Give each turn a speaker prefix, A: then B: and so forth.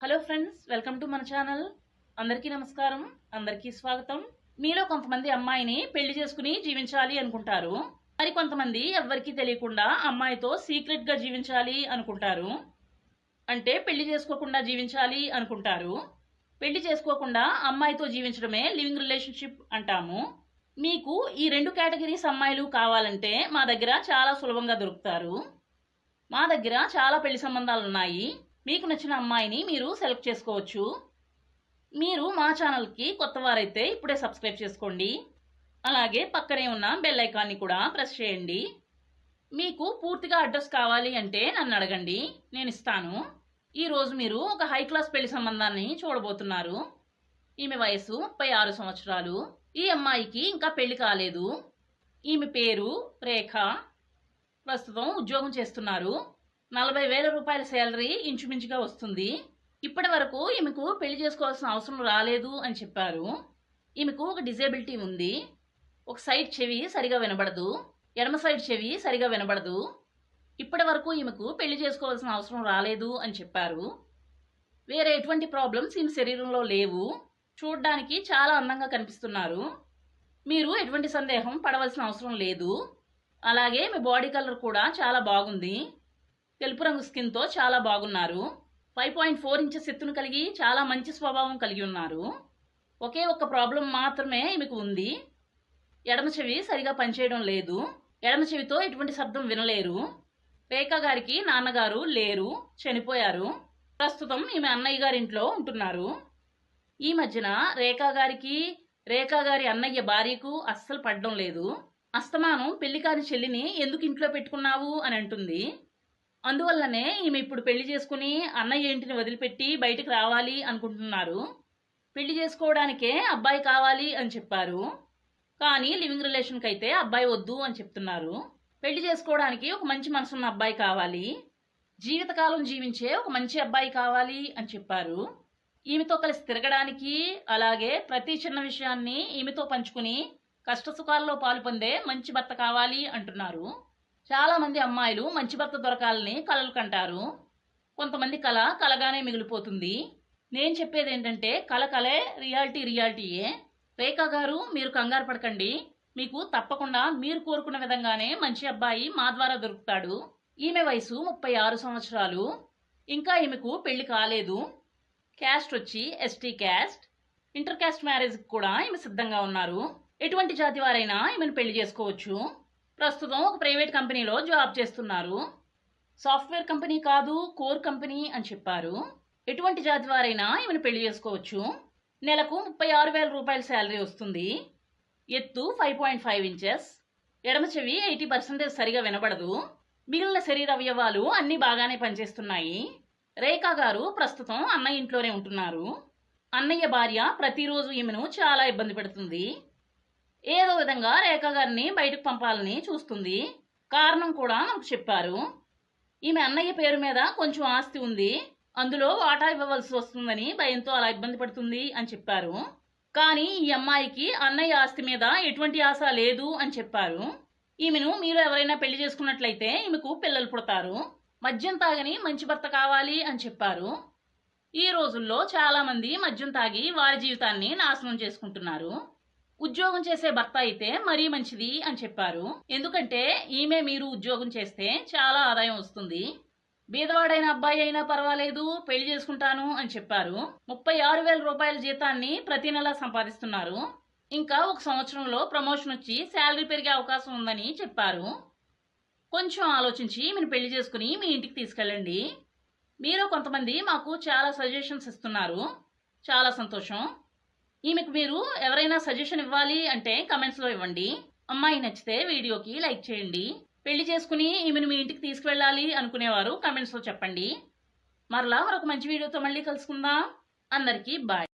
A: Hello friends, welcome to మన channel. అందరికీ నమస్కారం, అందరికీ స్వాగతం. మీలో కొంతమంది అమ్మాయిని పెళ్లి చేసుకుని జీవించాలి అనుకుంటారు. మరి కొంతమంది ఎవ్వరికీ తెలియకుండా అమ్మాయితో సీక్రెట్ గా జీవించాలి అనుకుంటారు. అంటే పెళ్లి చేసుకోకుండా జీవించాలి అనుకుంటారు. పెళ్లి చేసుకోకుండా అమ్మాయితో జీవించడమే లివింగ్ రిలేషన్షిప్ అంటాము. మీకు ఈ రెండు కేటగిరీస్ అమ్మాయిలు కావాలంటే మా దగ్గర చాలా సులభంగా దొరుకుతారు. మా దగ్గర చాలా పెళ్లి సంబంధాలు ఉన్నాయి. మీకు నచ్చిన అమ్మాయిని మీరు సెలెక్ట్ చేసుకోవచ్చు. మీరు మా ఛానల్కి కొత్త వారైతే ఇప్పుడే సబ్స్క్రైబ్ చేసుకోండి. అలాగే పక్కనే ఉన్న బెల్ ఐకాన్ని కూడా ప్రెస్ చేయండి. మీకు పూర్తిగా అడ్రస్ కావాలి అంటే నన్ను అడగండి, నేను ఇస్తాను. ఈరోజు మీరు ఒక హై క్లాస్ పెళ్లి సంబంధాన్ని చూడబోతున్నారు. ఈమె వయసు 36 సంవత్సరాలు. ఈ అమ్మాయికి ఇంకా పెళ్లి కాలేదు. ఈమె పేరు రేఖ. ప్రస్తుతం ఉద్యోగం చేస్తున్నారు. 40,000 రూపాయల శాలరీ ఇంచుమించుగా వస్తుంది. ఇప్పటి వరకు ఈమెకు పెళ్లి చేసుకోవాల్సిన అవసరం రాలేదు అని చెప్పారు. ఈమెకు ఒక డిజేబిలిటీ ఉంది. ఒక సైడ్ చెవి సరిగా వినబడదు, ఎడమ సైడ్ చెవి సరిగా వినబడదు. ఇప్పటి వరకు ఈమెకు పెళ్లి చేసుకోవాల్సిన అవసరం రాలేదు అని చెప్పారు. వేరే ఎటువంటి ప్రాబ్లమ్స్ ఈమె శరీరంలో లేవు. చూడ్డానికి చాలా అందంగా కనిపిస్తున్నారు. మీరు ఎటువంటి సందేహం పడవలసిన అవసరం లేదు. అలాగే మీ బాడీ కలర్ కూడా చాలా బాగుంది. తెలుపు రంగు స్కిన్తో చాలా బాగున్నారు. 5.4 ఇంచెస్ ఎత్తును కలిగి చాలా మంచి స్వభావం కలిగి ఉన్నారు. ఒకే ఒక్క ప్రాబ్లం మాత్రమే ఈమెకు ఉంది. ఎడమ చెవి సరిగా పనిచేయడం లేదు. ఎడమ చెవితో ఎటువంటి శబ్దం వినలేరు. రేఖా గారికి నాన్నగారు లేరు, చనిపోయారు. ప్రస్తుతం ఈమె అన్నయ్య గారి ఇంట్లో ఉంటున్నారు. ఈ మధ్యన రేఖా గారి అన్నయ్య భార్యకు అస్సలు పడడం లేదు. అస్తమానం పెళ్లి కాని చెల్లిని ఎందుకు ఇంట్లో పెట్టుకున్నావు అని అంటుంది. అందువల్లనే ఈమె ఇప్పుడు పెళ్లి చేసుకుని అన్నయ్య ఇంటిని వదిలిపెట్టి బయటకు రావాలి అనుకుంటున్నారు. పెళ్లి చేసుకోవడానికే అబ్బాయి కావాలి అని చెప్పారు. కానీ లివింగ్ రిలేషన్కి అయితే అబ్బాయి వద్దు అని చెప్తున్నారు. పెళ్లి చేసుకోవడానికి ఒక మంచి మనసున్న అబ్బాయి కావాలి, జీవితకాలం జీవించే ఒక మంచి అబ్బాయి కావాలి అని చెప్పారు. ఈమెతో కలిసి తిరగడానికి, అలాగే ప్రతి చిన్న విషయాన్ని ఈమెతో పంచుకుని కష్టసుఖాల్లో పాలు పొందే మంచి భర్త కావాలి అంటున్నారు. చాలా మంది అమ్మాయిలు మంచి భర్త దొరకాలని కలలు కంటారు. కొంతమంది కల కలగానే మిగిలిపోతుంది. నేను చెప్పేది ఏంటంటే కల కలే, రియాలిటీయే. రేఖా గారు, మీరు కంగారు పడకండి. మీకు తప్పకుండా మీరు కోరుకున్న విధంగానే మంచి అబ్బాయి మా ద్వారా దొరుకుతాడు. ఈమె వయసు 36 సంవత్సరాలు. ఇంకా ఈమెకు పెళ్లి కాలేదు. క్యాస్ట్ వచ్చి ఎస్టీ క్యాస్ట్. ఇంటర్ క్యాస్ట్ మ్యారేజ్కి కూడా ఈమె సిద్ధంగా ఉన్నారు. ఎటువంటి జాతి వారైనా ఈమెను పెళ్లి చేసుకోవచ్చు. ప్రస్తుతం ఒక ప్రైవేట్ కంపెనీలో జాబ్ చేస్తున్నారు. సాఫ్ట్వేర్ కంపెనీ కాదు, కోర్ కంపెనీ అని చెప్పారు. ఎటువంటి జాతి వారైనా ఈమెను పెళ్లి చేసుకోవచ్చు. నెలకు 36,000 రూపాయల శాలరీ వస్తుంది. ఎత్తు 5.5 ఇంచెస్. ఎడమ చెవి 80% సరిగా వినబడదు. మిగిలిన శరీర అవయవాలు అన్ని బాగానే పనిచేస్తున్నాయి. రేఖా గారు ప్రస్తుతం అన్నయ్య ఇంట్లోనే ఉంటున్నారు. అన్నయ్య భార్య ప్రతిరోజు ఈమెను చాలా ఇబ్బంది పెడుతుంది. ఏదో విధంగా రేఖా గారిని బయటకు పంపాలని చూస్తుంది. కారణం కూడా మనకు చెప్పారు. ఈమె అన్నయ్య పేరు మీద కొంచెం ఆస్తి ఉంది, అందులో వాటా ఇవ్వవలసి వస్తుందని భయంతో అలా ఇబ్బంది పడుతుంది అని చెప్పారు. కానీ ఈ అమ్మాయికి అన్నయ్య ఆస్తి మీద ఎటువంటి ఆశ లేదు అని చెప్పారు. ఈమెను మీరు ఎవరైనా పెళ్లి చేసుకున్నట్లయితే ఈమెకు పిల్లలు పుడతారు. మద్యం తాగని మంచి భర్త కావాలి అని చెప్పారు. ఈ రోజుల్లో చాలా మంది మద్యం తాగి వారి జీవితాన్ని నాశనం చేసుకుంటున్నారు. ఉద్యోగం చేసే భర్త అయితే మరీ మంచిది అని చెప్పారు. ఎందుకంటే ఈమె మీరు ఉద్యోగం చేస్తే చాలా ఆదాయం వస్తుంది. బీదవాడైన అబ్బాయి అయినా పర్వాలేదు, పెళ్లి చేసుకుంటాను అని చెప్పారు. 36,000 రూపాయల జీతాన్ని ప్రతి నెల సంపాదిస్తున్నారు. ఇంకా ఒక సంవత్సరంలో ప్రమోషన్ వచ్చి శాలరీ పెరిగే అవకాశం ఉందని చెప్పారు. కొంచెం ఆలోచించి ఈమెను పెళ్లి చేసుకుని మీ ఇంటికి తీసుకెళ్ళండి. మీరు కొంతమంది మాకు చాలా సజెషన్స్ ఇస్తున్నారు, చాలా సంతోషం. ఈమెకు మీరు ఎవరైనా సజెషన్ ఇవ్వాలి అంటే కమెంట్స్లో ఇవ్వండి. అమ్మాయి నచ్చితే వీడియోకి లైక్ చేయండి. పెళ్లి చేసుకుని ఈమెను మీ ఇంటికి తీసుకువెళ్ళాలి అనుకునేవారు కమెంట్స్లో చెప్పండి. మరలా మరొక మంచి వీడియోతో మళ్ళీ కలుసుకుందాం. అందరికీ బాయ్.